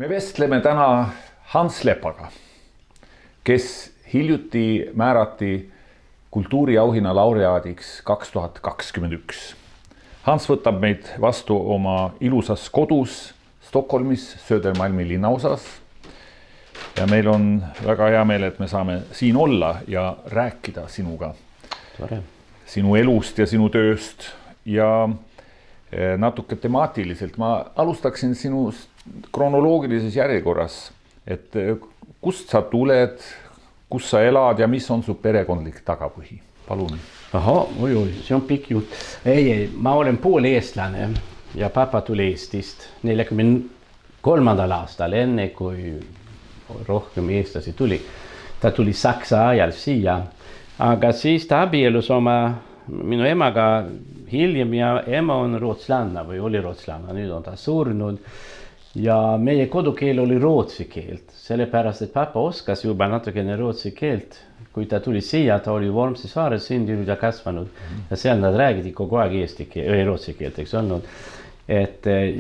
Me vestleme täna Hans Lepaga, kes hiljuti määrati kultuuriauhinna laureaadiks 2021. Hans võtab meid vastu oma ilusas kodus Stockholmis Södermalmi linnaosas. Ja meil on väga hea meel, et me saame siin olla ja rääkida sinuga. Sinu elust ja sinu tööst ja natuke temaatiliselt. Ma alustaksin sinust kronoloogilises järjekorras, et kust sa tuled, kus sa elad ja mis on su perekondlik tagapõhi? Palun. See on pikk jutt. Ei, ma olen pool eestlane ja papa tuli Eestist 43. aastal, enne kui rohkem eestlasi tuli. Ta tuli Saksa ajal siia, aga siis ta abielus minu emaga hiljem ja ema on rootslanna või oli rootslanna, nüüd on ta surnud. Ja meie kodukeel oli rootsi keelt, sellepärast, et papa oskas juba natukene rootsi keelt. Kui ta tuli siia, ta oli Vormsi saares sündinud ja kasvanud. Ja seal nad räägiti kogu aeg rootsi keelt, eks olnud.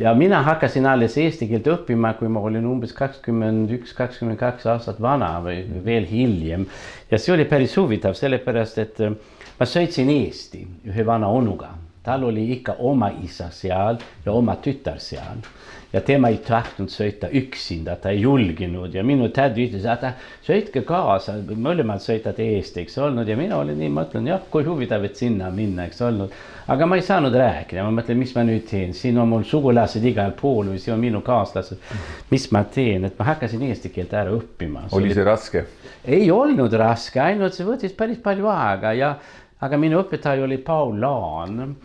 Ja mina hakkasin alles eesti keelt õppima, kui ma olin umbes 21-22 aastat vana või veel hiljem. Ja see oli päris huvitav, sellepärast, et ma sõitsin Eesti ühe vana onuga. Tal oli ikka oma isa seal ja oma tütar seal. Ja tema ei tahtnud sõita üksinda, ta ei julginud. Ja minu tädi ütles, et sõitke kaasa, mõlemad sõitad Eesti, eks olnud. Ja mina olin nii, mõtlen, jah, kui huvitav, et sinna minna, eks olnud. Aga ma ei saanud rääkida, ma mõtlen, mis ma nüüd teen. Siin on mul sugulased igal pool või siin on minu kaaslased. Mis ma teen, et ma hakkasin eesti keelt ära õppima. Oli see raske? Ei olnud raske, ainult see võttis päris palju aega. Aga minu õpetaja oli Paul Laan.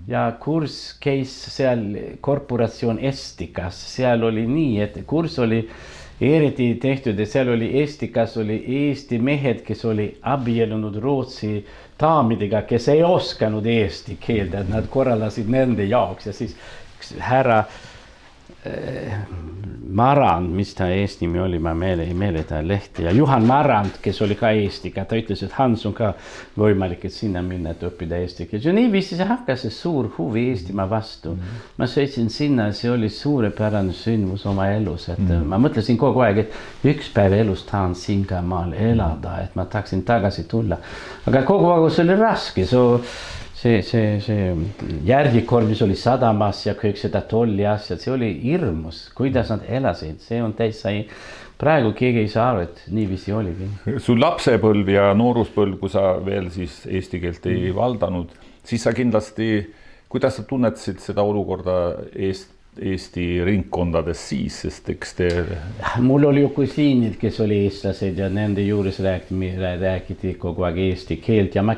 Ja kurs käis seal korporatsioon Estikas, seal oli nii, et kurs oli eriti tehtud, et seal oli Estikas oli Eesti mehed, kes oli abielunud Rootsi daamidega, kes ei oskanud eesti keelt, et nad korraldasid nende jaoks ja siis härra Marand, mis ta Eesti nimi oli, ma ei meeleta lehti ja Juhan Marand, kes oli ka Eestiga, ta ütles, et Hans on ka võimalik, et sinna minna, et õppida eesti keelt. Ja niiviisi see hakkas see suur huvi Eestimaa vastu. Ma sõitsin sinna, see oli suurepärane sündmus oma elus. Ma mõtlesin kogu aeg, et üks päev elus tahan siin ka maal elada, et ma tahaksin tagasi tulla. Aga kogu aeg see oli raske, see järgikord, mis oli sadamas ja kõik seda tolli asjad, see oli hirmus, kuidas nad elasid, see on täitsa praegu keegi ei saa aru, et niiviisi oligi. Su lapsepõlv ja nooruspõlv, kui sa veel siis eesti keelt ei valdanud, siis sa kindlasti, kuidas sa tunnetasid seda olukorda Eesti ringkondades siis, sest eks te... Mul oli ju kusiinid, kes oli eestlased ja nende juures räägiti kogu aeg eesti keelt ja ma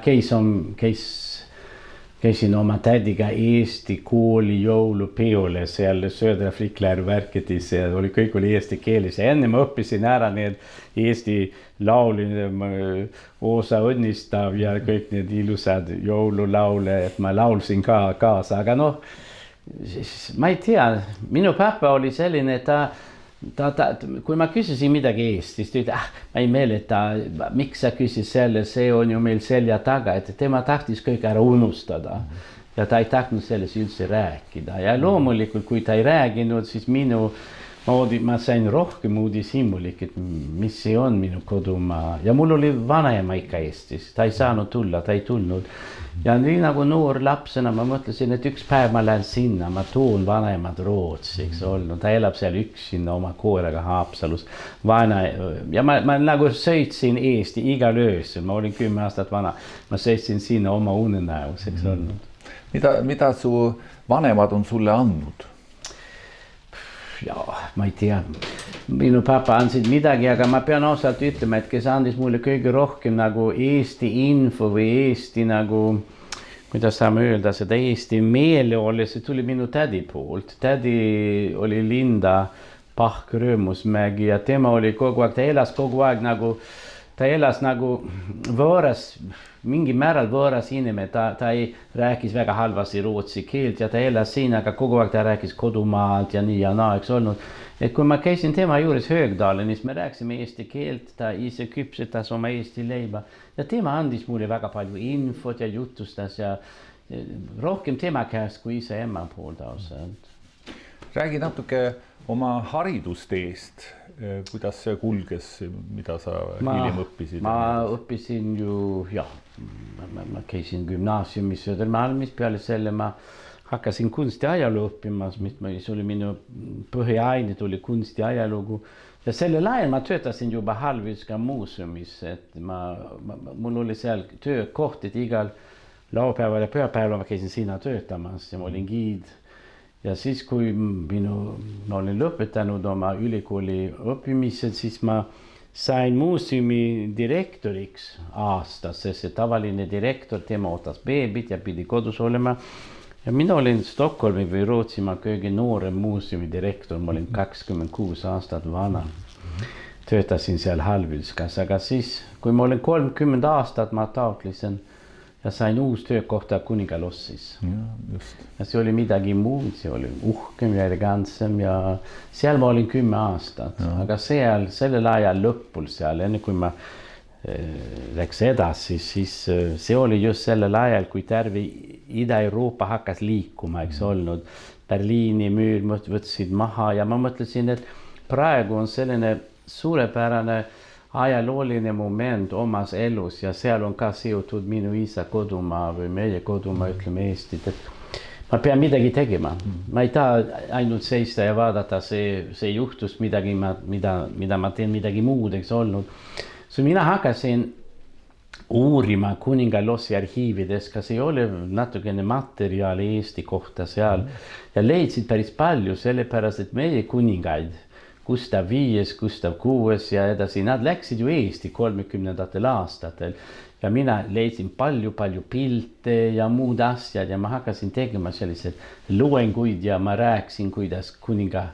käisin oma tädiga Eesti kooli jõulupeole seal Södra Frikler värkitis ja kõik oli eesti keeles ja enne ma õppisin ära need Eesti laulid, Oosa õnnistav ja kõik need ilusad jõululaule, et ma laulsin ka kaasa, aga ma ei tea, minu papa oli selline, kui ma küsisin midagi Eestist, ma ei meeleta, miks sa küsis selle, see on ju meil selja taga, et tema tahtis kõik ära unustada ja ta ei tahtnud selles üldse rääkida. Ja loomulikult, kui ta ei rääginud, siis ma sain rohkem uudishimulik, et mis see on minu kodumaa. Ja mul oli vanaema ikka Eestis, ta ei saanud tulla, ta ei tulnud. Ja nii nagu noor lapsena ma mõtlesin, et üks päev ma lähen sinna, ma toon vanaemad Rootsiks olnud. Ta elab seal üksinda oma koeraga Haapsalus. Ja ma nagu sõitsin Eesti igal öösel, ma olin 10 aastat vana. Ma sõitsin sinna oma unenäoseks olnud. Mida su vanemad on sulle andnud? Ja, ma ei tea. Minu papa andsid midagi, aga ma pean ausalt ütlema, et kes andis mulle kõige rohkem nagu Eesti info või Eesti nagu, kuidas saame öelda, seda Eesti meele oli, see tuli minu tädi poolt. Tädi oli Linda Pahk-Röömusmägi ja tema oli kogu aeg, ta elas nagu võõras, mingi määral võõras inimene, ta ei rääkis väga halvasti rootsi keelt ja ta elas siin, aga kogu aeg ta rääkis kodumaalt ja nii ja naa, eks olnud. Et kui ma käisin tema juures Höögdalenis, me rääkisime eesti keelt, ta ise küpsetas oma eesti leiba ja tema andis mulle väga palju infot ja jutustas ja rohkem tema käest kui ise ema poolt ausalt. Räägi natuke oma haridusteest, kuidas see kulges, mida sa hiljem õppisid? Ma õppisin ju, ma käisin gümnaasiumis Södermalmis, peale selle ma hakkasin kunstiajalugu õppimas, mis oli minu põhiaine, tuli kunstiajalugu. Ja sellel ajal ma töötasin juba Hallwylska muuseumis, et mul oli seal töökoht, et igal laupäeval ja pühapäeval ma käisin sinna töötamas ja ma olin giid. Ja siis, kui ma olin lõpetanud oma ülikooli õppimised, siis ma sain muuseumi direktoriks aastas, sest see tavaline direktor, tema ootas beebit ja pidi kodus olema. Ja mina olin Stockholmi või Rootsimaa kõige noorem muuseumi direktor, ma olin 26 aastat vana. Töötasin seal Hallwylskas, aga siis, kui ma olin 30 aastat, ma taotlisin ja sain uus töökohta Kuningalossis. Ja see oli midagi muud, see oli uhkem ja elegantsem ja seal ma olin 10 aastat, aga sellel ajal lõpul seal, enne kui ma läks edasi, siis see oli just sellel ajal, kui terve Ida-Euroopa hakkas liikuma, eks olnud. Berliini müür võtsid maha ja ma mõtlesin, et praegu on selline suurepärane ajalooline moment omas elus ja seal on ka seotud minu isa kodumaa või meie kodumaa, ütleme Eestit, et ma pean midagi tegema. Ma ei taha ainult seista ja vaadata see juhtus midagi, mida ma teen midagi muud, eks olnud. So mina hakkasin uurima Kuningalossi arhiivides, kas ei ole natukene materjali Eesti kohta seal ja leidsid päris palju, sellepärast, et meie kuningaid, Gustav V, Gustav VI ja edasi, nad läksid ju Eesti 30ndatel aastatel ja mina leidsin palju pilte ja muud asjad ja ma hakkasin tegema sellised loenguid ja ma rääkisin, kuidas kuninga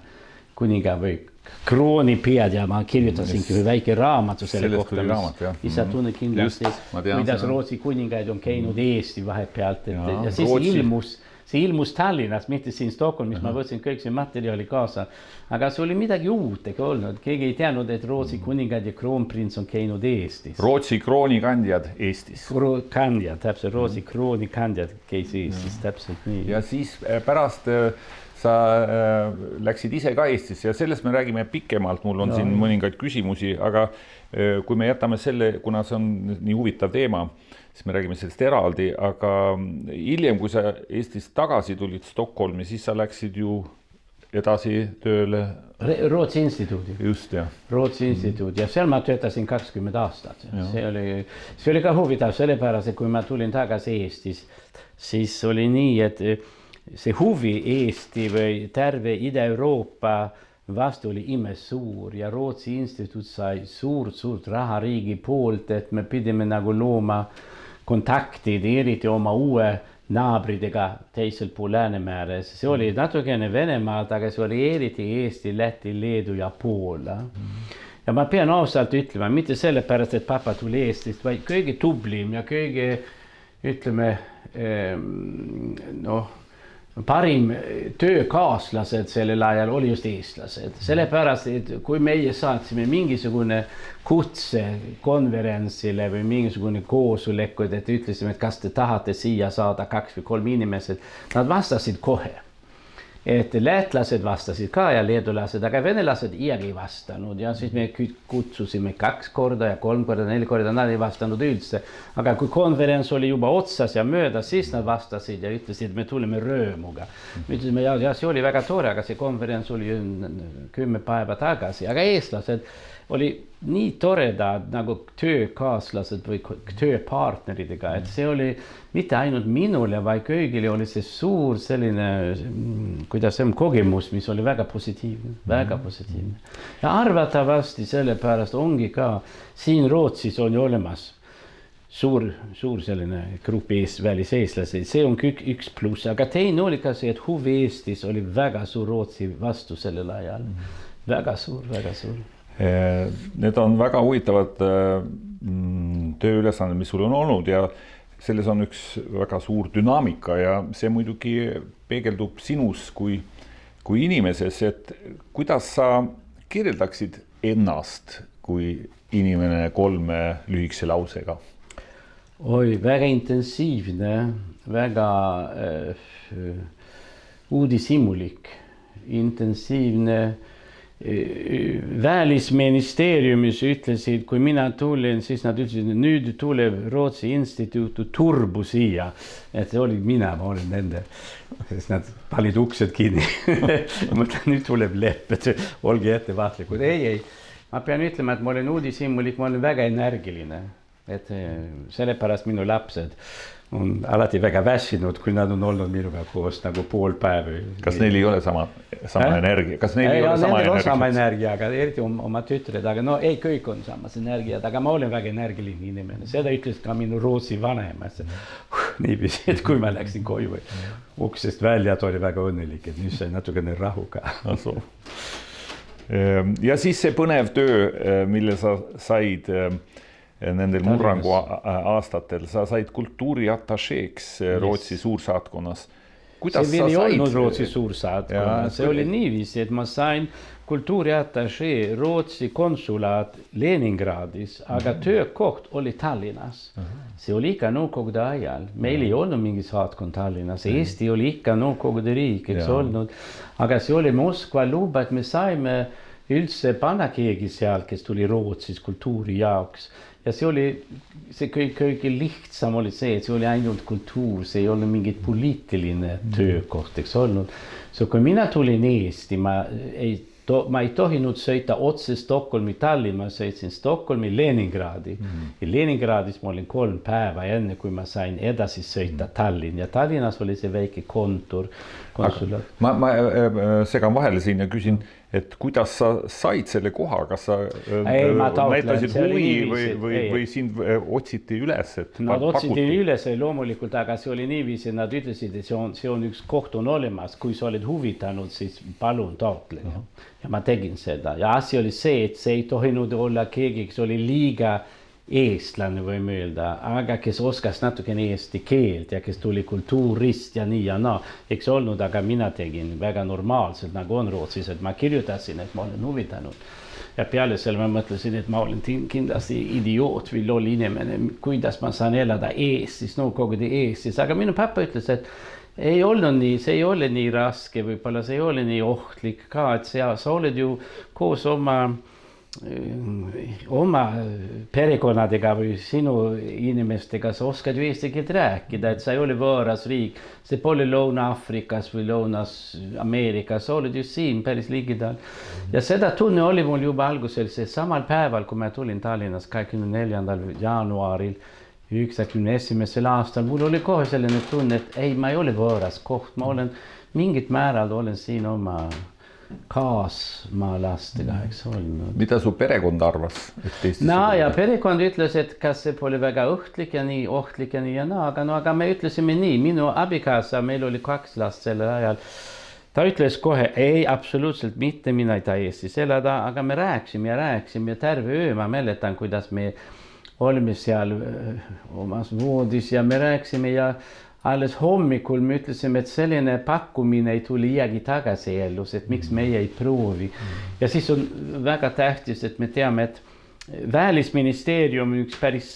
või kroonipead ja ma kirjutasingi väike raamatu selle kohta, mis sa tunned kindlasti, kuidas Rootsi kuningaid on käinud Eesti vahepealt ja siis see ilmus Tallinnas, mitte siin Stockholmis, ma võtsin kõik see materjali kaasa, aga see oli midagi uut olnud, keegi ei teadnud, et Rootsi kuningad ja kroonprins on käinud Eestis. Rootsi kroonikandjad Eestis. Kandjad, täpselt, Rootsi kroonikandjad käis Eestis, täpselt nii. Ja siis pärast sa läksid ise ka Eestis ja sellest me räägime pikemalt, mul on siin mõningaid küsimusi, aga kui me jätame selle, kuna see on nii huvitav teema, siis me räägime sellest eraldi, aga hiljem, kui sa Eestist tagasi tulid Stockholmi, siis sa läksid ju edasi tööle Rootsi instituudi. Just, jah. Rootsi instituudi ja seal ma töötasin 20 aastat. See oli ka huvitav, sellepärast, et kui ma tulin tagasi Eestis, siis oli nii, et see huvi Eesti või terve Ida-Euroopa vastu oli suur ja Rootsi instituut sai suurt raha riigi poolt, et me pidime nagu looma kontaktid, eriti oma uue naabridega teisel pool Läänemääres. See oli natukene Venemaalt, aga see oli eriti Eesti, Läti, Leedu ja Poola. Ja ma pean ausalt ütlema, mitte sellepärast, et papa tuli Eestist, vaid kõige tublim ja kõige, ütleme, parim töökaaslased sellel ajal oli just eestlased. Sellepärast, et kui meie saatsime mingisugune kutse konverentsile või mingisugune koosolekud, et ütlesime, et kas te tahate siia saada 2 või 3 inimesed, nad vastasid kohe. Et lätlased vastasid ka ja leedulased, aga venelased iiagi ei vastanud ja siis me kutsusime 2 korda ja 3 korda, 4 korda, nad ei vastanud üldse. Aga kui konverents oli juba otsas ja mööda, siis nad vastasid ja ütlesid, et me tuleme röömuga. Me ütlesime, ja see oli väga tore, aga see konverents oli 10 päeva tagasi, aga eestlased oli nii toredad nagu töökaaslased või tööpartneridega, et see oli mitte ainult minule, vaid kõigile oli see suur selline, kuidas see on kogemus, mis oli väga positiivne, väga positiivne. Ja arvatavasti sellepärast ongi ka siin Rootsis on ju olemas suur selline grupi väliseestlasi, see on üks pluss, aga teine oli ka see, et huvi Eestis oli väga suur Rootsi vastu sellel ajal, väga suur. Need on väga huvitavad tööülesanded, mis sul on olnud ja selles on üks väga suur dünaamika ja see muidugi peegeldub sinus kui inimeses, et kuidas sa kirjeldaksid ennast kui inimene 3 lühikese lausega? Oi, väga intensiivne, väga uudishimulik intensiivne välisministeriumis ütlesid, kui mina tulin, siis nad ütlesid, et nüüd tuleb Rootsi instituutu turbu siia. Et see oli mina, ma olin nende, siis nad panid uksed kinni. Mõtlen, nüüd tuleb lepp, et olge ettevaatlikud. Ei, ma pean ütlema, et ma olen uudishimulik, ma olen väga energiline. Et sellepärast minu lapsed on alati väga väsinud, kui nad on olnud minuga koos nagu pool päeva. Kas neil ei ole sama energia? Kas neil ei ole sama energia, aga eriti oma tütred, aga no ei, kõik on samas energiat, aga ma olen väga energiline inimene. Seda ütles ka minu Rootsi vanemas. Niiviisi, et kui ma läksin koju uksest välja, et oli väga õnnelik, et nüüd sai natukene rahuga. Ja siis see põnev töö, mille sa said nendel murrangu aastatel, sa said kultuuriatašeeks Rootsi suursaatkonnas. See veel ei olnud Rootsi suursaatkonna, see oli niiviisi, et ma sain kultuuriatašee Rootsi konsulaat Leningradis, aga töökoht oli Tallinnas. See oli ikka nõukogude ajal. Meil ei olnud mingi saatkond Tallinnas. Eesti oli ikka nõukogude riik, eks olnud. Aga see oli Moskva luba, et me saime üldse panna keegi seal, kes tuli Rootsis kultuuri jaoks. Ja see kõige lihtsam oli see, et see oli ainult kultuur, see ei olnud mingit poliitiline töökoht, eks olnud. Kui mina tulin Eesti, ma ei tohinud sõita otse Stockholmi Tallinn, ma sõitsin Stockholmi Leningradi. Ja Leningradis ma olin 3 päeva enne, kui ma sain edasi sõita Tallinn. Ja Tallinnas oli see väike kontor. Ma segan vahele siin ja küsin, et kuidas sa said selle koha, kas sa näitasid huvi või sind otsiti üles? Nad otsiti üles loomulikult, aga see oli niiviisi, nad ütlesid, et see on üks koht on olemas, kui sa oled huvitanud, siis palun taotle. Ja ma tegin seda. Ja asi oli see, et see ei tohinud olla keegi, kes oli liiga eestlane või mõelda, aga kes oskas natukene eesti keelt ja kes tuli kultuurist ja nii ja naa. Eks olnud, aga mina tegin väga normaalselt, nagu on Rootsis, et ma kirjutasin, et ma olen huvitanud. Ja peale selle ma mõtlesin, et ma olen kindlasti idioot või loll inimene, kuidas ma saan elada Eestis, nõukogude Eestis. Aga minu papa ütles, et ei olnud nii, see ei ole nii raske, võib-olla see ei ole nii ohtlik ka, et sa oled ju koos oma perekonnadega või sinu inimestega, sa oskad ju eesti keelt rääkida, et sa ei ole võõras riik, see pole Lõuna-Afrikas või Lõuna-Ameerikas, sa oled ju siin päris ligidal. Ja seda tunne oli mul juba algusel, see samal päeval, kui ma tulin Tallinnas 24. jaanuaril 1991. aastal, mul oli kohe selline tunne, et ei, ma ei ole võõras koht, ma olen mingit määral olen siin oma kaasmaalastega, eks olnud. Mida su perekond arvas? Ja perekond ütles, et kas see pole väga ohtlik ja nii ja naa, aga me ütlesime nii, minu abikaasa, meil oli 2 last sellel ajal, ta ütles kohe, ei, absoluutselt mitte, mina ei taha Eestis elada, aga me rääksime ja terve öö, ma mäletan, kuidas me olime seal omas voodis ja me rääksime ja alles hommikul me ütlesime, et selline pakkumine ei tuli iiagi tagasi elus, et miks meie ei proovi. Ja siis on väga tähtis, et me teame, et välisministeerium on üks päris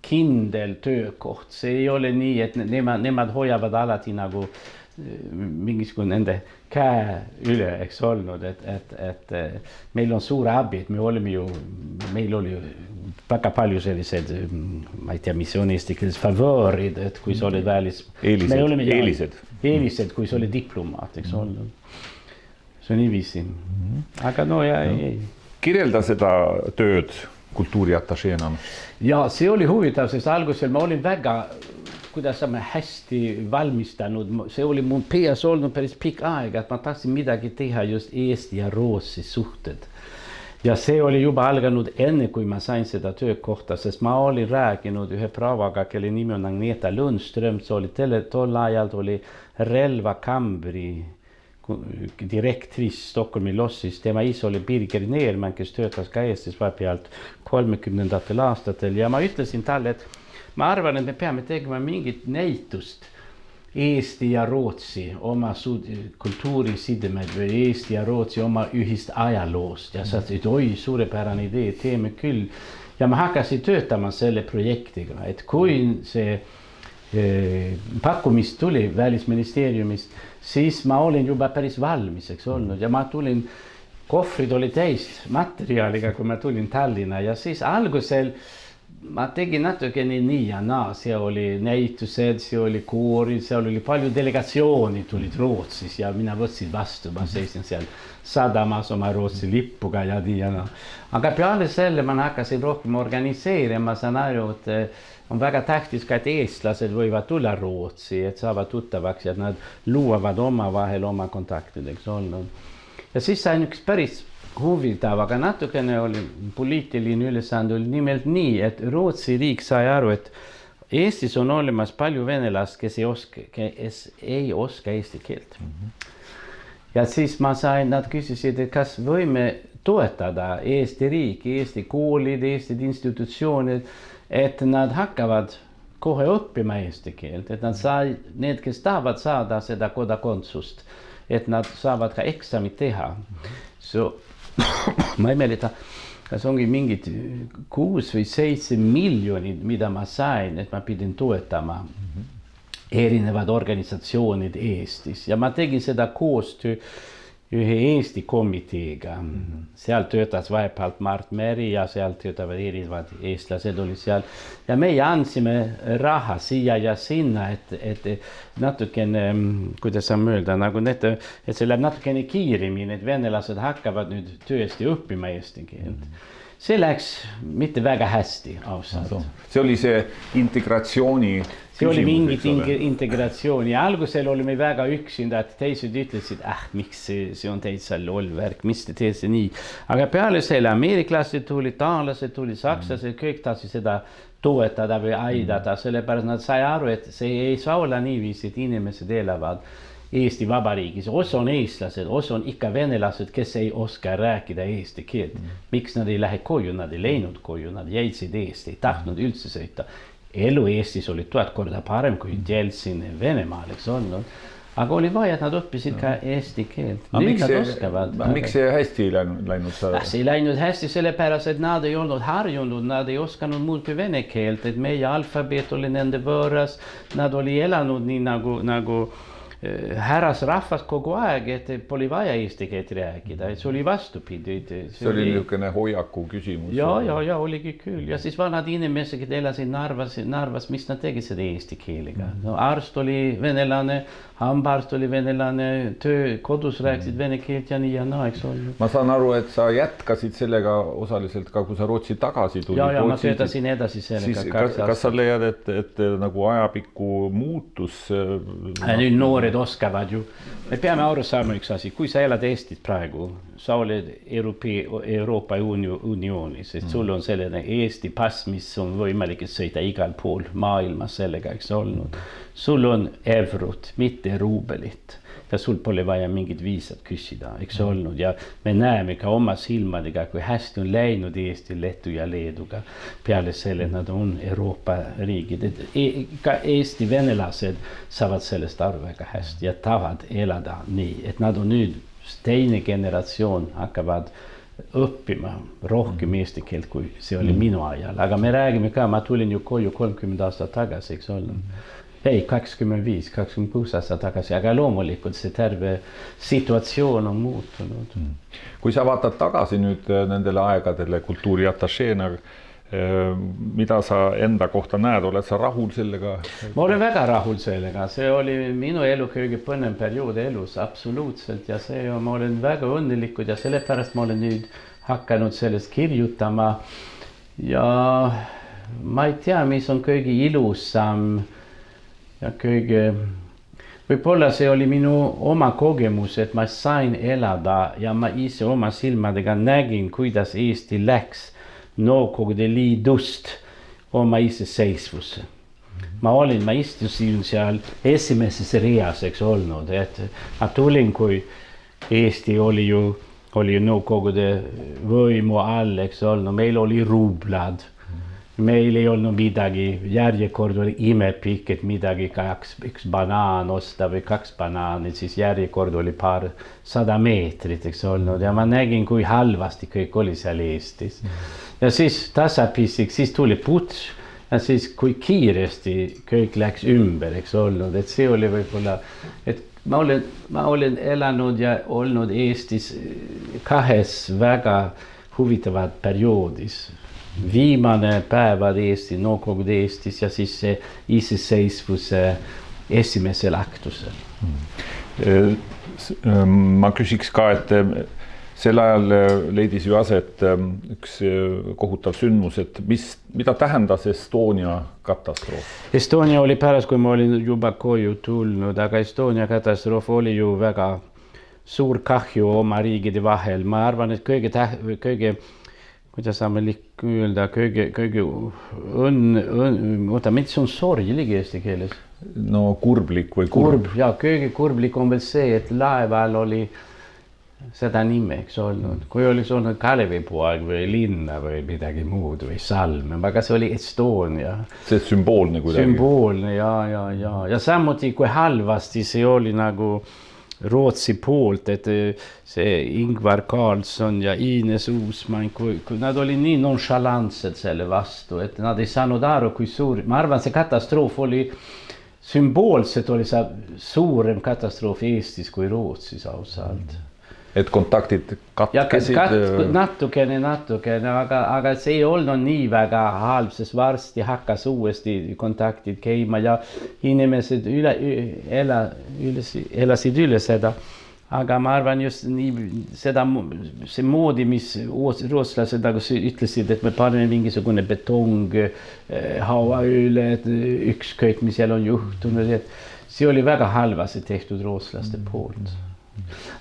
kindel töökoht. See ei ole nii, et nemad hoiavad alati nagu mingisugune nende käe üle, eks olnud, et meil on suur abi, et meil oli väga palju sellised, ma ei tea, mis on eesti keeles favoorid, et kui sa olid eelised, kui sa olid diplomaat, eks olnud. See on niiviisi. Aga no ei. Kirjelda seda tööd kultuuriatašeena. Ja see oli huvitav, sest algusel ma olin väga kuidas me hästi valmistanud, see oli mun peas olnud päris pikk aeg, et ma tahtsin midagi teha just Eesti ja Rootsi suhted. Ja see oli juba alganud enne, kui ma sain seda töökohta, sest ma olin rääkinud ühe pravaga, kelle nimi on Agneta Lundström, see oli tol ajal oli relvakambri direktris Stockholmi lossis, tema isa oli Birger Neerman, kes töötas ka Eestis vahepealt 30. aastatel ja ma ütlesin talle, et ma arvan, et me peame tegema mingit näitust Eesti ja Rootsi oma kultuurisidemed või Eesti ja Rootsi oma ühist ajaloost ja sa ütlesid, oi, suurepärane idee, teeme küll. Ja ma hakkasin töötama selle projektiga, et kui see pakkumist tuli välisministeeriumist, siis ma olin juba päris valmis olnud ja ma tulin, kohvrid oli täis materjaliga, kui ma tulin Tallinna ja siis algusel ma tegin natukene nii ja naa, see oli näitused, see oli koorid, seal oli palju delegatsiooni tulid Rootsis ja mina võtsin vastu, ma seisin seal sadamas oma Rootsi lippuga ja nii ja naa. Aga peale selle ma hakkasin rohkem organiseerima, saan aru, et on väga tähtis ka, et eestlased võivad tulla Rootsi, et saavad tuttavaks ja nad luuavad omavahel oma kontaktideks olnud. Ja siis sain üks päris huvitav, aga natukene oli poliitiline ülesande oli nimelt nii, et Rootsi riik sai aru, et Eestis on olemas palju venelast, kes ei oska eesti keelt. Ja siis ma sain, nad küsisid, et kas võime toetada Eesti riiki, Eesti koolid, Eesti institutsioonid, et nad hakkavad kohe õppima eesti keelt, et nad need, kes tahavad saada seda kodakondsust, et nad saavad ka eksamit teha. Ma ei mäleta, kas ongi mingid 6 või 7 miljonit, mida ma sain, et ma pidin toetama erinevad organisatsioonid Eestis ja ma tegin seda koostöö ühe Eesti komiteega. Seal töötas vahepealt Mart Meri ja seal töötavad erinevad eestlased oli seal ja meie andsime raha siia ja sinna, et natukene, kuidas saan öelda, nagu et see läheb natukene kiiremini, et venelased hakkavad nüüd tõesti õppima eesti keelt. See läks mitte väga hästi ausalt. See oli see integratsiooni see oli mingit integratsiooni ja algusel olime väga üksinda, et teised ütlesid, miks see on täitsa loll värk, mis te teete nii. Aga peale selle ameeriklased tuli, taanlased tuli, sakslased, kõik tahtsid seda toetada või aidata, sellepärast nad sai aru, et see ei saa olla niiviisi, et inimesed elavad Eesti Vabariigis. Osa on eestlased, osa on ikka venelased, kes ei oska rääkida eesti keelt. Miks nad ei lähe koju, nad ei läinud koju, nad jäidsid Eesti, ei tahtnud üldse sõita. Elu Eestis oli 1000 korda parem kui Jeltsin Venemaal, eks olnud. Aga oli vaja, et nad õppisid ka eesti keelt. Miks see hästi ei läinud? See ei läinud hästi sellepärast, et nad ei olnud harjunud, nad ei oskanud muud kui vene keelt, et meie alfabeet oli nende võõras, nad oli elanud nii nagu härras rahvas kogu aeg, et pole vaja eesti keelt rääkida, et see oli vastupidi. See oli niisugune hoiaku küsimus. Ja, oligi küll. Ja siis vanad inimesed, kes elasid Narvas, mis nad tegid seda eesti keelega. Arst oli venelane, hambaarst oli venelane, kodus rääkisid vene keelt ja nii ja naa, eks ole. Ma saan aru, et sa jätkasid sellega osaliselt ka, kui sa Rootsi tagasi tuli. Ja, ma töötasin edasi sellega. Kas sa leiad, et nagu ajapikku muutus? Nüüd noored oskavad ju. Me peame aru saama üks asi. Kui sa elad Eestit praegu, sa oled Euroopa Unioonis, et sul on selline Eesti pass, mis on võimalik sõita igal pool maailmas sellega, eks olnud. Sul on eurot, mitte ruubelit. Ja sul pole vaja mingit viisat küsida, eks olnud. Ja me näeme ka oma silmadega, kui hästi on läinud Eesti, Leedu ja Leeduga. Peale selle nad on Euroopa riigid. Ka Eesti venelased saavad sellest aru väga hästi ja tahavad elada nii, et nad on nüüd teine generatsioon hakkavad õppima rohkem eesti keelt, kui see oli minu ajal. Aga me räägime ka, ma tulin ju koju 30 aastat tagasi, eks olnud. Ei, 25, 26 aastat tagasi, aga loomulikult see terve situatsioon on muutunud. Kui sa vaatad tagasi nüüd nendele aegadele kultuuriatašeena, mida sa enda kohta näed, oled sa rahul sellega? Ma olen väga rahul sellega, see oli minu elu kõige põnev periood elus, absoluutselt, ja ma olen väga õnnelikud ja sellepärast ma olen nüüd hakanud sellest kirjutama ja ma ei tea, mis on kõige ilusam ja võib-olla see oli minu oma kogemus, et ma sain elada ja ma ise oma silmadega nägin, kuidas Eesti läks Nõukogude Liidust oma iseseisvusse. Ma istusin seal esimeses reas, eks olnud, et ma tulin, kui Eesti oli ju Nõukogude võimu all, eks olnud, meil oli ruublad. Meil ei olnud midagi, järjekord oli imepikk, et midagi üks banaan osta või 2 banaani, siis järjekord oli 100 meetrit, eks olnud, ja ma nägin, kui halvasti kõik oli seal Eestis. Ja siis tasapisi, siis tuli puts ja siis kui kiiresti kõik läks ümber, eks olnud, et see oli võib-olla, et ma olen elanud ja olnud Eestis kahes väga huvitavad perioodis. Viimane päevad Eesti, Nõukogude Eestis ja siis see iseseisvuse esimesel aktusel. Ma küsiks ka, et sel ajal leidis ju aset üks kohutav sündmus, et mida tähendas Estonia katastroof? Estonia oli pärast, kui ma olin juba koju tulnud, aga Estonia katastroof oli ju väga suur kahju oma riigide vahel. Ma arvan, et kõige kuidas saame öelda, kõige mis on sorglik eesti keeles? No kurblik või kurb. Ja kõige kurblik on veel see, et laeval oli seda nime, eks olnud. Kui oleks olnud Kalevipoeg või linna või midagi muud või salm, aga see oli Estonia. See sümboolne kuidagi. Sümboolne, ja samuti kui halvasti see oli nagu Rootsi poolt, et see Ingvar Carlsson ja Ines Uusmann, kui nad oli nii nonchalantsed selle vastu, et nad ei saanud aru, kui suur, ma arvan, see katastroof oli sümboolselt oli see suurem katastroof Eestis kui Rootsis ausalt. Et kontaktid katkesid? Natukene, aga see ei olnud nii väga halb, sest varsti hakkas uuesti kontaktid käima ja inimesed elasid üle seda. Aga ma arvan just nii seda, see moodi, mis rootslased nagu ütlesid, et me paneme mingisugune betong haua üle, et ükskõik, mis seal on juhtunud, et see oli väga halvasti tehtud rootslaste poolt.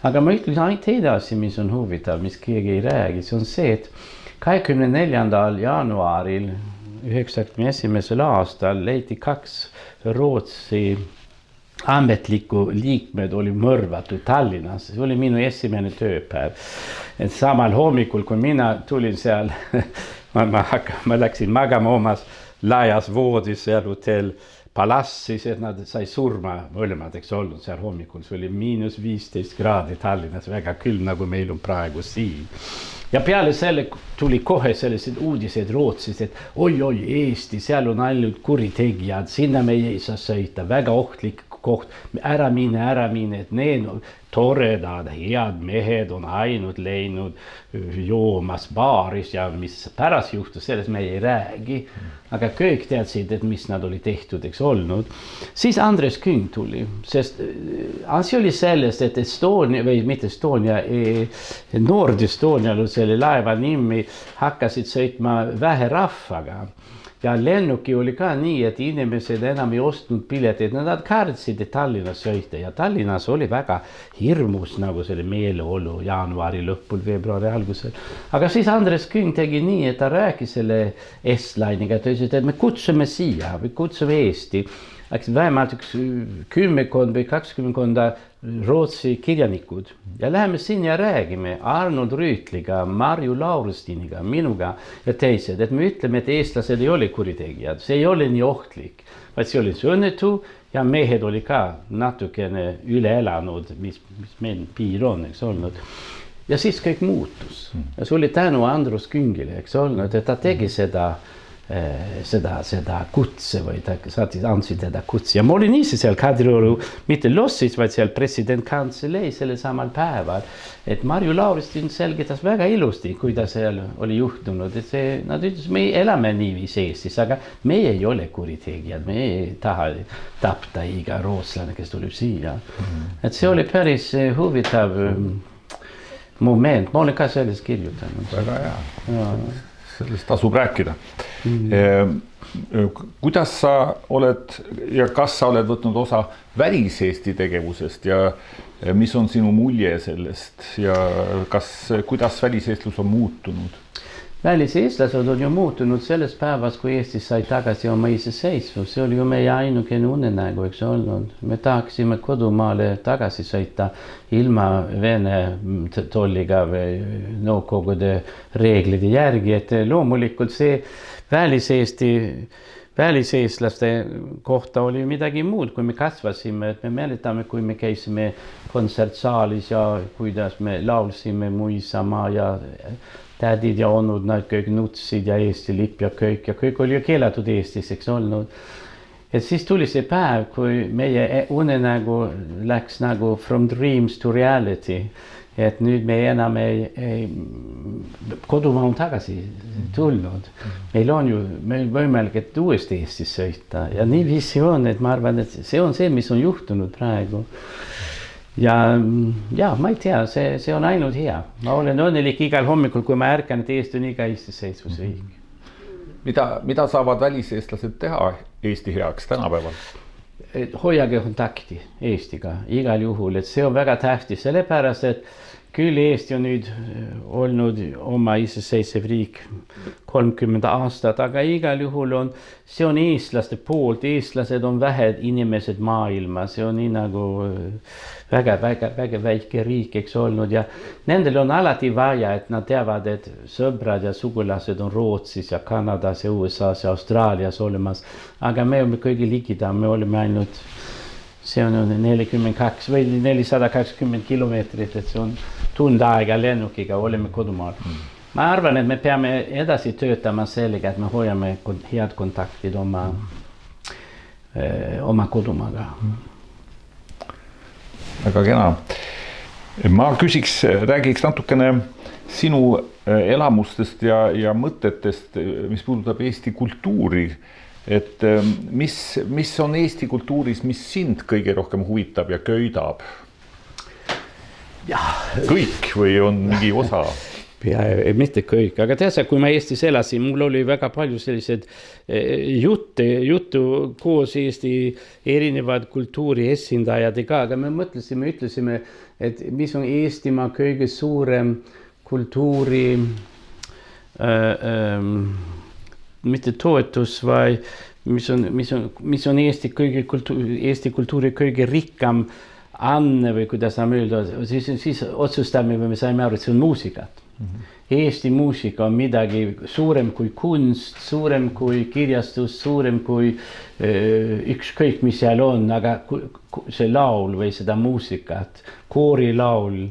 Aga ma ütlen ainult edasi, mis on huvitav, mis keegi ei räägi, see on see, et 24. jaanuaril 1991. aastal leiti 2 Rootsi ametlikku liikmed oli mõrvatud Tallinnas. See oli minu esimene tööpäev. Et samal hommikul, kui mina tulin seal, ma läksin magama omas laias voodis seal hotell Palassis, et nad sai surma mõlemad, eks olnud seal hommikul. See oli -15 kraadi Tallinnas, väga külm, nagu meil on praegu siin. Ja peale selle tuli kohe sellised uudised Rootsis, et oi, Eesti, seal on ainult kuritegijad, sinna me ei saa sõita, väga ohtlik koht, ära mine, et need toredad, head mehed on ainult läinud joomas baaris ja mis pärast juhtus, sellest me ei räägi. Aga kõik teadsid, et mis nad oli tehtud, eks olnud. Siis Andres Küng tuli, sest asi oli sellest, et Estonia, või mitte Estonia, Nord Estonia, selle laeva nimi hakkasid sõitma vähe rahvaga. Ja lennuki oli ka nii, et inimesed enam ei ostnud pileteid, nad kartsid Tallinnas sõita ja Tallinnas oli väga hirmus nagu selle meeleolu jaanuari lõpul, veebruari algusel. Aga siis Andres Küng tegi nii, et ta rääkis selle Estlainiga, ta ütles, et me kutsume siia, me kutsume Eesti. Vähemalt 10 või 20 Rootsi kirjanikud ja läheme sinna ja räägime Arnold Rüütliga, Marju Laurustiniga, minuga ja teised, et me ütleme, et eestlased ei ole kuritegijad, see ei ole nii ohtlik, vaid see oli õnnetu ja mehed oli ka natukene üle elanud, mis meil piir on, eks olnud. Ja siis kõik muutus ja see oli tänu Andrus Küngile, eks olnud, et ta tegi seda kutse või ta andsid teda kutse. Ja ma olin ise seal Kadrioru, mitte lossis, vaid seal president kantselei selle samal päeval. Et Marju Lauristin selgitas väga ilusti, kuidas seal oli juhtunud. Et nad ütles, me elame niiviisi Eestis, aga me ei ole kuritegijad, me ei taha tapta iga rootslane, kes tuleb siia. Et see oli päris huvitav moment. Ma olen ka sellest kirjutanud. Väga hea. Sellest tasub rääkida. Kuidas sa oled ja kas sa oled võtnud osa välis-Eesti tegevusest ja mis on sinu mulje sellest ja kuidas väliseestlus on muutunud? Väliseestlased on ju muutunud selles päevas, kui Eestis sai tagasi oma iseseisvus. See oli ju meie ainukene unenägu, eks olnud. Me tahaksime kodumaale tagasi sõita ilma Vene tolliga või Nõukogude reeglide järgi, et loomulikult see väliseestlaste kohta oli midagi muud, kui me kasvasime, et me mäletame, kui me käisime kontsertsaalis ja kuidas me laulsime Mu isamaa ja tädid ja onud, nad kõik nutsid ja Eesti lipp ja kõik oli ju keelatud Eestis, eks olnud. Et siis tuli see päev, kui meie unenägu läks nagu from dreams to reality. Et nüüd me enam kodumaa on tagasi tulnud. Meil on ju võimalik, et uuesti Eestis sõita. Ja nii viisi on, et ma arvan, et see on see, mis on juhtunud praegu. Ja ma ei tea, see on ainult hea. Ma olen õnnelik igal hommikul, kui ma ärkan, et Eesti on iga iseseisvus riik. Mida saavad väliseestlased teha Eesti heaks tänapäeval? Hoiage kontakti Eestiga igal juhul, et see on väga tähtis, sellepärast, et küll Eesti on nüüd olnud oma iseseisev riik 30 aastat, aga igal juhul see on eestlaste poolt, eestlased on vähed inimesed maailma, see on nii nagu väga väike riik, eks olnud, ja nendel on alati vaja, et nad teavad, et sõbrad ja sugulased on Rootsis ja Kanadas ja USAs ja Austraalias olemas, aga me oleme kõige ligida, me oleme ainult, see on 42 või 420 kilomeetrit, et see on tund aega lennukiga, oleme kodumaal. Ma arvan, et me peame edasi töötama sellega, et me hoiame head kontaktid oma kodumaaga. Väga kena. Ma räägiks natukene sinu elamustest ja mõtetest, mis puudutab Eesti kultuuri. Et mis on Eesti kultuuris, mis sind kõige rohkem huvitab ja köidab? Kõik või on mingi osa? Mitte kõik, aga tead, kui ma Eestis elasin, mul oli väga palju sellised juttu koos Eesti erinevad kultuuri esindajatega, aga me ütlesime, et mis on Eestimaa kõige suurem kultuuri mitte toetus, vai mis on Eesti kultuuri kõige rikkam anne või kuidas saame öelda, siis otsustame, või me saime aru, et see on muusikat. Eesti muusika on midagi suurem kui kunst, suurem kui kirjastus, suurem kui ükskõik, mis seal on, aga see laul või seda muusikat, koorilaul,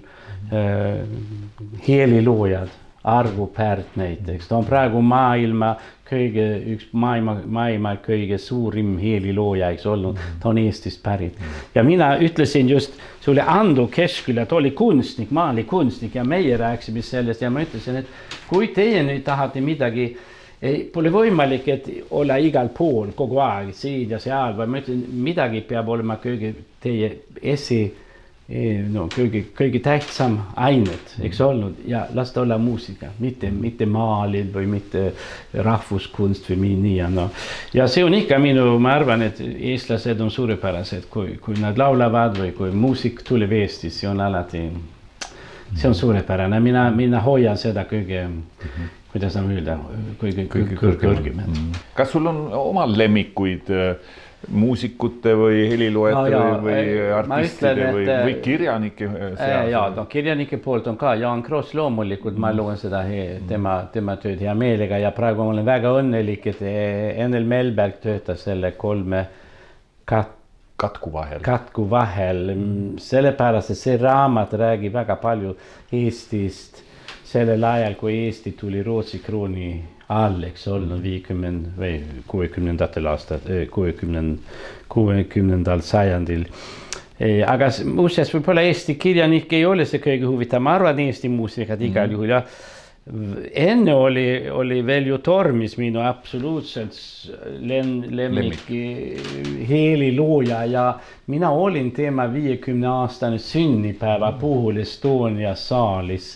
heeliloojad, Arvo Pärt näiteks, ta on praegu maailma kõige suurim heelilooja, eks olnud, ta on Eestist pärit. Ja mina ütlesin just sulle Ando Kesküla, ta oli kunstnik, maalikunstnik ja meie rääksime sellest ja ma ütlesin, et kui teie nüüd tahate midagi, pole võimalik, et olla igal pool kogu aeg siin ja seal, või ma ütlen, midagi peab olema kõige teie kõige tähtsam ainet, eks olnud, ja las ta olla muusika, mitte maalid või mitte rahvuskunst või nii. Ja see on ikka ma arvan, et eestlased on suurepärased, kui nad laulavad või kui muusik tuleb Eestis, see on alati, see on suurepärane. Mina hoian seda kõige, kuidas saame öelda, kõige kõrgemat. Kas sul on omal lemmikuid muusikute või heliloojate või artistide või kirjanike seas? Kirjanike poolt on ka Jaan Kross loomulikult, ma loen seda tema tööd hea meelega ja praegu olen väga õnnelik, et Enel Melberg töötas selle 3 katku vahel. Sellepärast, et see raamat räägib väga palju Eestist sellel ajal, kui Eesti tuli Rootsi krooni all, eks olnud 50 või 60. aastat, 60. sajandil. Aga muuseas, võib-olla Eesti kirjanik ei ole see kõige huvitav, ma arvan Eesti muusikat igal juhul. Ja enne oli veel ju Tormis minu absoluutselt lemmik heelilooja ja mina olin tema 50-aastane sünnipäeva puhul Estonia saalis.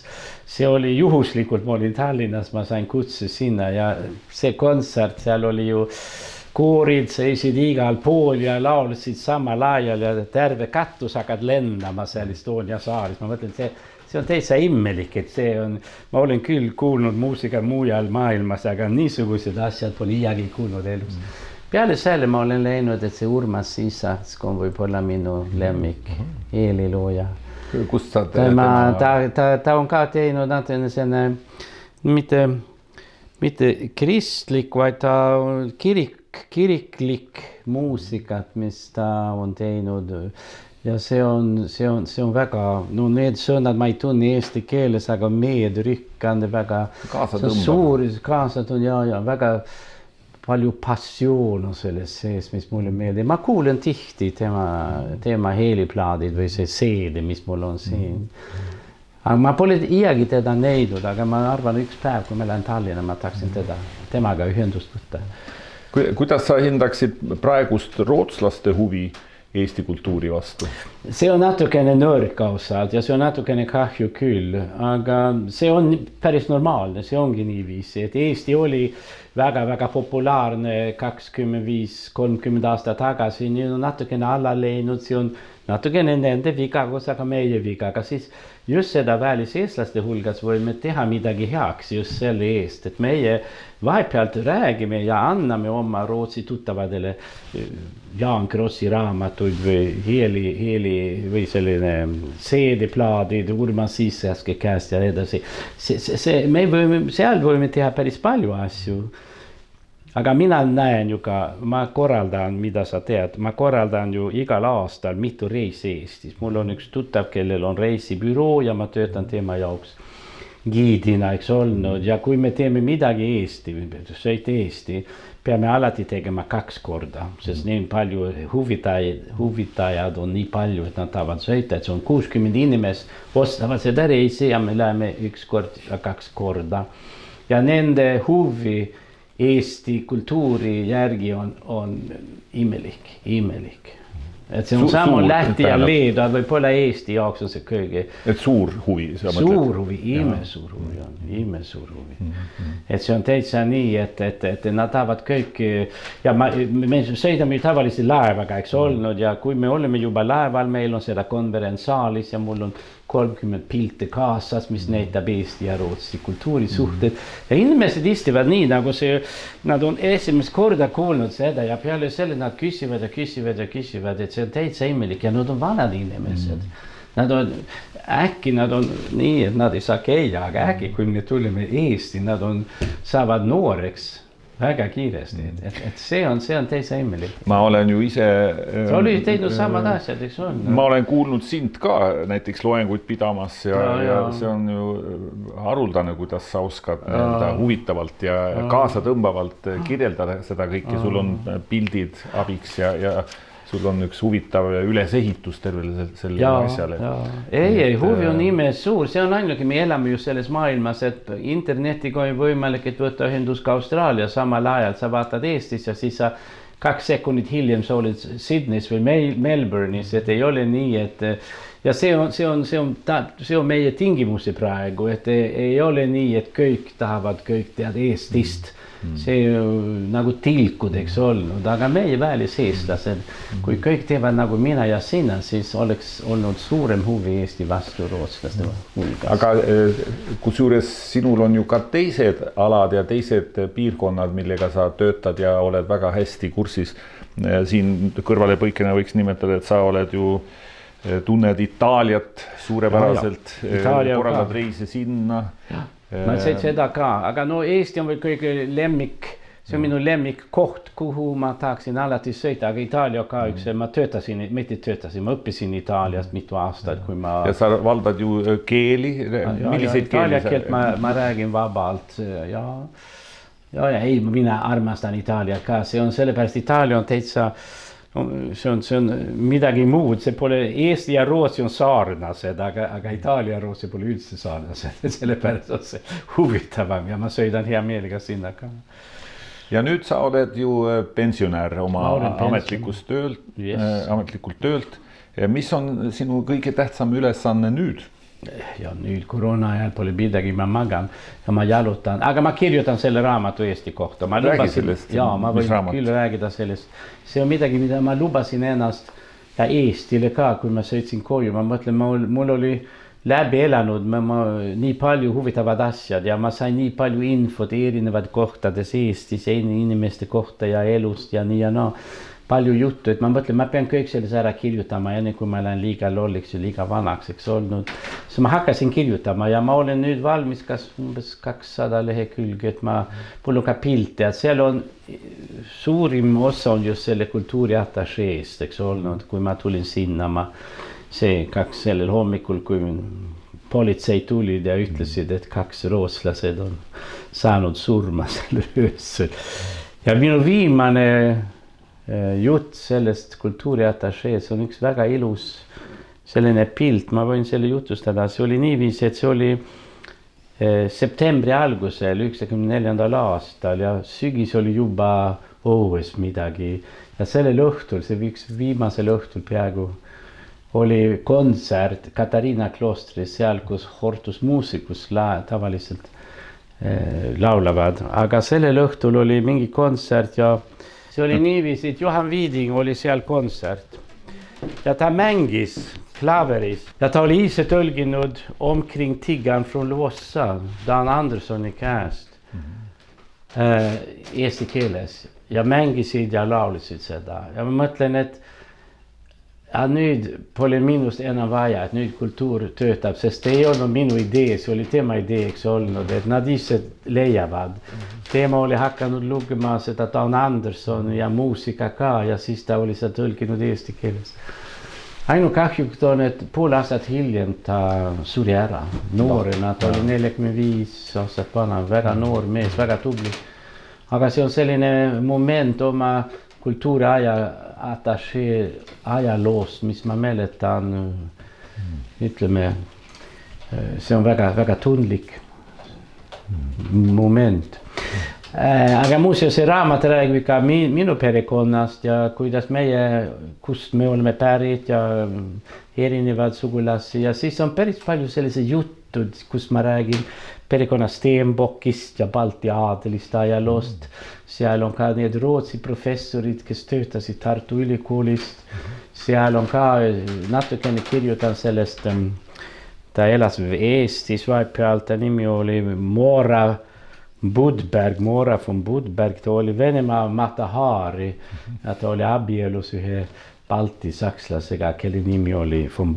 See oli juhuslikult, ma olin Tallinnas, ma sain kutse sinna ja see kontsert, seal oli ju koorid seisid igal pool ja laulsid samal ajal ja terve katus hakkad lendama seal Estonia saalis. Ma mõtlen, see on täitsa immelik, et ma olen küll kuulnud muusika mujal maailmas, aga niisugused asjad pole iiagi kuulnud elus. Peale selle ma olen läinud, et see Urmas Isatsk on võib-olla minu lemmik heelilooja. Kust sa ta on ka teinud mitte kristlik, vaid ta on kiriklik muusikat, mis ta on teinud Ja se on väga, no need sõnad ma ei tunne eesti keeles, aga meedrykkande väga, se on suur kaasatun ja väga palju passioon on selles sees, mis mulle meeldib. Ma kuulen tihti tema heliplaadid või see seede, mis mul on siin. Aga ma pole iiagi teda näinud, aga ma arvan üks päev, kui ma lähen Tallinna, ma tahaksin temaga ühendust võtta. Kuidas sa hindaksid praegust rootslaste huvi Eesti kultuuri vastu? See on natukene nõrk ausalt ja see on natukene kahju küll, aga see on päris normaalne, see ongi niiviisi, et Eesti oli väga populaarne 25-30 aastat tagasi, nii on natukene alla läinud, see on natukene nende viga, aga meie viga, aga siis just seda väliseestlaste hulgas võime teha midagi heaks just selle eest, et meie vahepealt räägime ja anname oma Rootsi tuttavadele Jaan Krossi raamatuid või Heli või selline CD-plaadid Urmas Sisseaske käest ja edasi. Seal võime teha päris palju asju. Aga mina näen ju ka, ma korraldan, mida sa tead, ma korraldan ju igal aastal mitu reisi Eestis. Mul on üks tuttav, kellel on reisibüroo ja ma töötan tema jaoks giidina, eks olnud. Ja kui me teeme midagi Eesti, sõita Eesti, peame alati tegema 2 korda, sest nii palju huvitajad on nii palju, et nad tahavad sõita, et see on 60 inimest, ostavad seda reisi ja me läheme 1 kord ja 2 korda. Ja nende huvi Eesti kultuuri järgi on imelik. Et see on sama Läti ja Leedu, aga võib-olla Eesti jaoks on see kõige. Et suur huvi. Suur huvi, imesuur huvi on, imesuur huvi. Et see on täitsa nii, et nad tahavad kõik, ja me sõidame ju tavalisi laevaga, eks olnud, ja kui me oleme juba laeval, meil on seda konverentsaalis ja mul on 30 pilte kaasas, mis näitab Eesti ja Rootsi kultuurisuhted. Ja inimesed istuvad nii, nagu see, nad on esimest korda kuulnud seda ja peale selle nad küsivad, et see on täitsa imelik ja nad on vanad inimesed. Äkki nad on nii, et nad ei saa käia, aga äkki kui me tuleme Eesti, nad saavad nooreks väga kiiresti, et see on täitsa imelik. Ma olen ju ise... Sa oli teinud samad asjad, eks on? Ma olen kuulnud sind ka näiteks loenguid pidamas ja see on ju haruldane, kuidas sa oskad huvitavalt ja kaasa tõmbavalt kirjeldada seda kõike. Sul on pildid abiks ja sul on üks huvitav ülesehitus tervele selle asjale. Ei, huvi on imes suur. See on ainugi, me elame ju selles maailmas, et internetiga on võimalik, et võtta ühendus ka Austraalia samal ajal. Sa vaatad Eestis ja siis sa 2 sekundit hiljem sa oled Sydneys või Melbourne'is, et ei ole nii, et ja see on meie tingimusi praegu, et ei ole nii, et kõik tahavad kõik tead Eestist. See nagu tilkud, eks olnud, aga meie väliseestlased, kui kõik teevad nagu mina ja sina, siis oleks olnud suurem huvi Eesti vastu rootslaste hulgas. Aga kusjuures sinul on ju ka teised alad ja teised piirkonnad, millega sa töötad ja oled väga hästi kursis. Siin kõrvale põikena võiks nimetada, et sa oled ju tunned Itaaliat suurepäraselt, korraldad reise sinna. Ma ütlen seda ka, aga no Eesti on veel kõige lemmik, see on minu lemmik koht, kuhu ma tahaksin alati sõita, aga Itaalia ka üks, ma õppisin Itaaliast mitu aastat, kui ma... Ja sa valdad ju keeli, milliseid keeli? Itaalia keelt ma räägin vabalt, ja ei, mina armastan Itaalia ka, see on sellepärast, Itaalia on täitsa... See on midagi muud, see pole Eesti ja Rootsi on saarnased, aga Itaalia ja Rootsi pole üldse saarnased, sellepärast on see huvitavam ja ma sõidan hea meelega sinna ka. Ja nüüd sa oled ju pensionär oma ametlikult töölt. Mis on sinu kõige tähtsam ülesanne nüüd? Ja nüüd koroona ajal pole midagi, ma magan ja ma jalutan, aga ma kirjutan selle raamatu Eesti kohta. Räägi sellest, ma võin küll räägida sellest. See on midagi, mida ma lubasin ennast ja Eestile ka, kui ma sõitsin koju. Ma mõtlen, mul oli läbi elanud nii palju huvitavad asjad ja ma sain nii palju infot erinevad kohtades Eestis, inimeste kohta ja elust ja nii ja no. palju juttu, et ma mõtlen, ma pean kõik selles ära kirjutama, enne kui ma lähen liiga lolliks ja liiga vanaks, eks olnud. siis ma hakkasin kirjutama ja ma olen nüüd valmis kas umbes 200 lehekülge, et mul on ka pilte, et seal on suurim osa on just selle kultuuriatašeest, eks olnud, kui ma tulin sinna, sellel hommikul, kui politsei tulid ja ütlesid, et 2 rootslased on saanud surma sellel öösel. Ja minu viimane jutt sellest kultuuriatašeest on üks väga ilus selline pilt, ma võin selle jutustada, see oli niiviisi, et see oli septembri algusel 1994. aastal ja sügis oli juba õues midagi ja sellel õhtul, see üks viimasel õhtul peaaegu oli kontsert Katariina kloostris, seal kus Hortus Musicus tavaliselt laulavad, aga sellel õhtul oli mingi kontsert ja see oli niiviisi, et Johan Viiding oli seal kontsert ja ta mängis klaveris ja ta oli ise tõlginud Omkring tiggan från Låsa Dan Anderssoni käest eesti keeles ja mängisid ja laulisid seda ja ma mõtlen, et nüüd pole minust enam vaja, et nüüd kultuur töötab, sest ei olnud minu idee, see oli tema idee, eks olnud, et nad ise leiavad. Tema oli hakanud lugema seda Dan Andersson ja muusika ka ja siis ta oli seda tõlginud eesti keeles. Ainu kahjuks on, et pool aastat hiljem ta suri ära. Noorena, ta oli 45 aastat vana, väga noor mees, väga tubli. Aga see on selline moment oma kultuuriatašee ajaloost, mis ma mäletan, ütleme, see on väga, väga tundlik moment. Aga muuseas, see raamat räägib ka minu perekonnast ja kuidas kust me oleme pärit ja erinevad sugulasi ja siis on päris palju sellised jutud, kus ma räägin perekonna Stenbockist ja Balti aadelist ajaloost. Seal on ka need Rootsi professorid, kes töötasid Tartu ülikoolist. Seal on ka natukene kirjutan sellest, ta elas Eestis vahepeal, ta nimi oli Moora Budberg, Moora von Budberg, ta oli Venemaa Mata Hari ja ta oli abielus ühe Balti sakslasega, kelle nimi oli von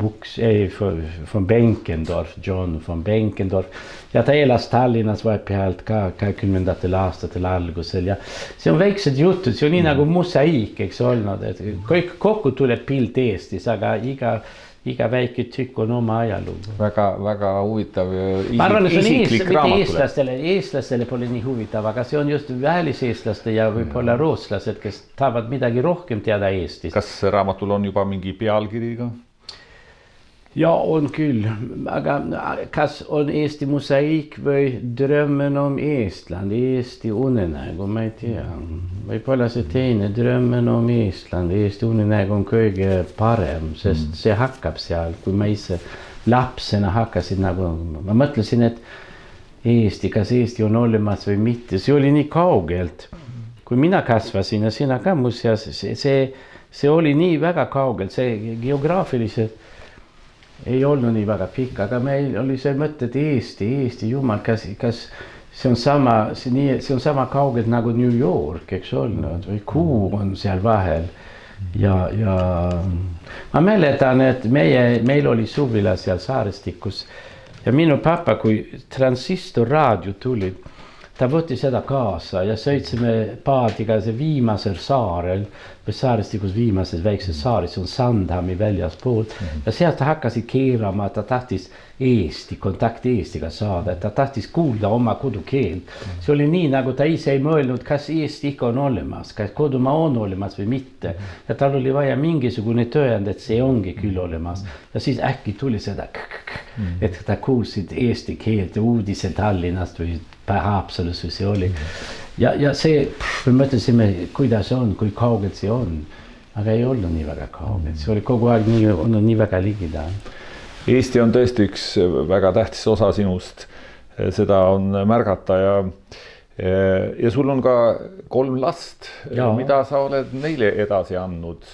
Benkendorf, John von Benkendorf. Ja ta elas Tallinnas vahepealt ka 20. aastatel algusel ja see on väiksed jutud, see on nii nagu mosaiik, eks olnud, et kõik kokku tuleb pilt Eestis, aga iga väike tükk on oma ajalugu. Väga huvitav ma arvan, et see on eestlastele pole nii huvitav, aga see on just väliseestlaste ja võib-olla rootslased, kes tahavad midagi rohkem teada Eestist. Kas raamatul on juba mingi pealkiri ka? Ja, on küll, aga kas on Eesti mosaiik või drömmen om Eestland, Eesti unenägu, ma ei tea. Võib-olla see teine drömmen om Eestland, Eesti unenägu on kõige parem, sest see hakkab seal, kui ma ise lapsena hakkasin nagu, ma mõtlesin, et kas Eesti on olemas või mitte, see oli nii kaugelt. Kui mina kasvasin ja sina ka muuseas, see oli nii väga kaugelt, see geograafiliselt ei olnud nii väga pikk, aga meil oli see mõte, et Eesti jumal, kas see on sama kaugelt nagu New York, eks olnud, või kuu on seal vahel. Ja ma mäletan, et meil oli suvila seal Saarestikus ja minu papa, kui transistorraadio tuli, ta võttis seda kaasa ja sõitsime paadiga see viimasel saarel või Saarestikus viimases väikses saaris, see on Sandhami väljaspool ja sealt ta hakkasid keerama, ta tahtis kontakti Eestiga saada, ta tahtis kuulda oma kodukeelt. See oli nii, nagu ta ise ei mõelnud, kas Eesti ikka on olemas, kas kodumaa on olemas või mitte. Ja tal oli vaja mingisugune tõend, et see ongi küll olemas. Ja siis äkki tuli seda, et ta kuulsid Eesti keelt, uudise Tallinnast või Haapsalus või see oli. Ja see, me mõtlesime, kuidas on, kui kaugelt see on. Aga ei olnud nii väga kaugelt, see oli kogu aeg nii väga ligida. Eesti on tõesti üks väga tähtis osa sinust, seda on märgata ja sul on ka 3 last, mida sa oled neile edasi andnud?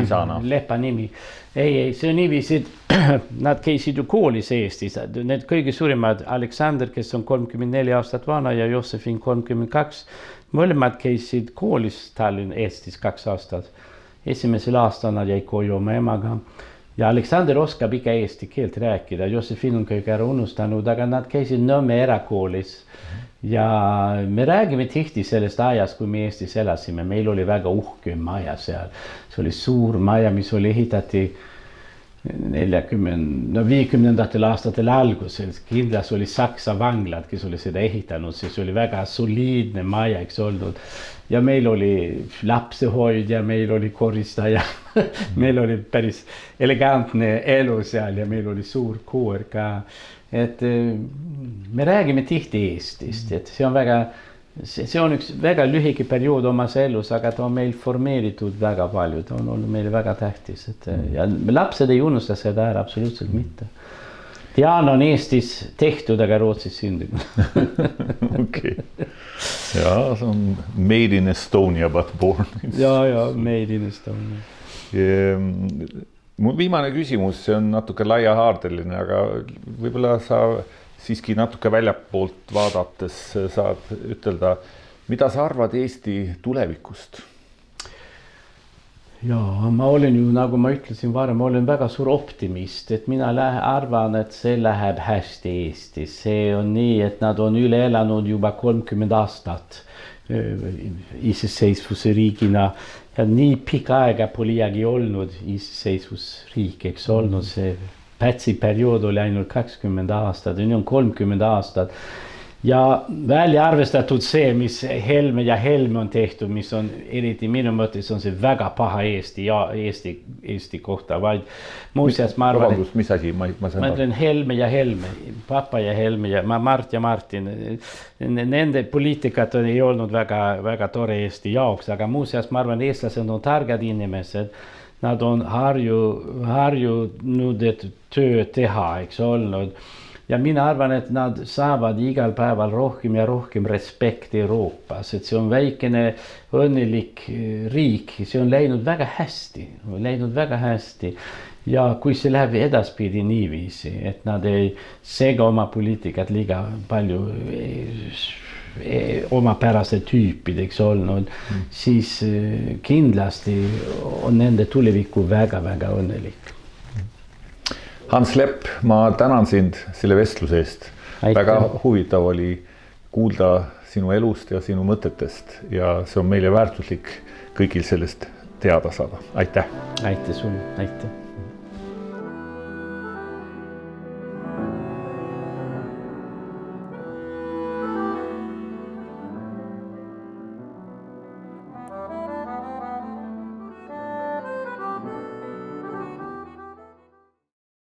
isana? Lepa nimi. Ei, see on niiviisi, nad käisid ju koolis Eestis. Need kõige suurimad, Aleksander, kes on 34 aastat vana ja Joosefin 32, mõlemad käisid koolis Tallinn Eestis 2 aastat. Esimesel aastal nad jäi koju oma emaga. Ja Aleksander oskab ikka eesti keelt rääkida. Joosefin on kõik ära unustanud, aga nad käisid Nõmme erakoolis. Ja me räägime tihti sellest ajast, kui me Eestis elasime. Meil oli väga uhke maja seal. See oli suur maja, mis oli ehitati 50. aastatel alguses. Kindlasti oli Saksa vanglad, kes oli seda ehitanud. See oli väga soliidne maja, eks olnud. Ja meil oli lapsehoidja, meil oli koristaja. Meil oli päris elegantne elu seal ja meil oli suur koor ka. Et me räägime tihti Eestist, et see on üks väga lühike periood omas elus, aga ta on meil formeeritud väga palju, ta on olnud meile väga tähtis, et ja lapsed ei unusta seda ära absoluutselt mitte. Diana on Eestis tehtud, aga Rootsis sündinud. Okei. Ja, see on made in Estonia, but born. Ja, made in Estonia. Mu viimane küsimus, see on natuke laiahaardeline, aga võib-olla sa siiski natuke väljapoolt vaadates saad ütelda, mida sa arvad Eesti tulevikust? Ja, ma olen ju, nagu ma ütlesin varem, ma olen väga suur optimist, et mina arvan, et see läheb hästi Eestis. See on nii, et nad on üle elanud juba 30 aastat iseseisvuse riigina. Ja nii pika aega pole iiagi olnud iseseisvusriik, eks olnud see Pätsi periood oli ainult 20 aastat, nüüd on 30 aastat. Ja välja arvestatud see, mis Helme ja Helme on tehtud, mis on eriti minu mõttes on see väga paha Eesti kohta, vaid muuseas ma arvan, et mis asi? Ma ütlen Helme ja Helme, papa ja Helme ja Mart ja Martin. Nende poliitikat ei olnud väga tore Eesti jaoks, aga muuseas ma arvan, eestlased on targad inimesed. Nad on harjunud, et töö teha, eks olnud. Ja mina arvan, et nad saavad igal päeval rohkem ja rohkem respekti Euroopas, et see on väikene õnnelik riik, see on läinud väga hästi. Ja kui see läheb edaspidi niiviisi, et nad ei sega oma poliitikat liiga palju omapäraste tüüpideks olnud, siis kindlasti on nende tuleviku väga õnnelik. Hans Lepp, ma tänan sind selle vestluse eest. Väga huvitav oli kuulda sinu elust ja sinu mõtetest ja see on meile väärtuslik kõigil sellest teada saada. Aitäh! Aitäh sulle! Aitäh!